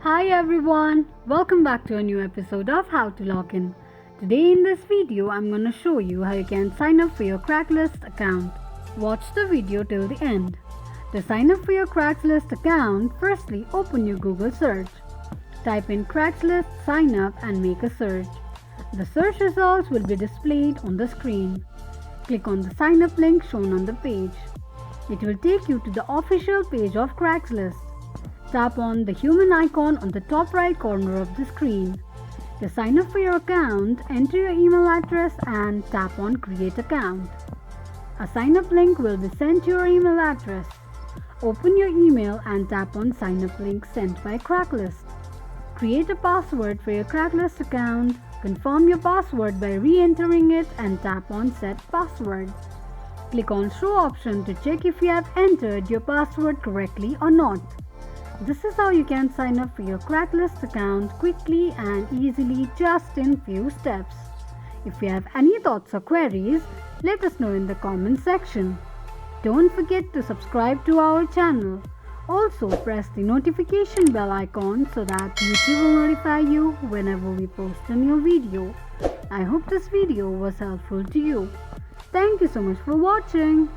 Hi everyone, welcome back to a new episode of How to Log In. Today in this video I'm going to show you how you can sign up for your Craigslist account. Watch the video till the end. To sign up for your Craigslist account, firstly open your Google search. Type in Craigslist sign up and make a search. The search results will be displayed on the screen. Click on the sign up link shown on the page. It will take you to the official page of Craigslist. Tap on the human icon on the top right corner of the screen. To sign up for your account, enter your email address and tap on Create Account. A sign up link will be sent to your email address. Open your email and tap on Sign up link sent by Craigslist. Create a password for your Craigslist account. Confirm your password by re-entering it and tap on Set Password. Click on Show option to check if you have entered your password correctly or not. This is how you can sign up for your Craigslist account quickly and easily just in few steps. If you have any thoughts or queries, let us know in the comment section. Don't forget to subscribe to our channel. Also press the notification bell icon so that YouTube will notify you whenever we post a new video. I hope this video was helpful to you. Thank you so much for watching.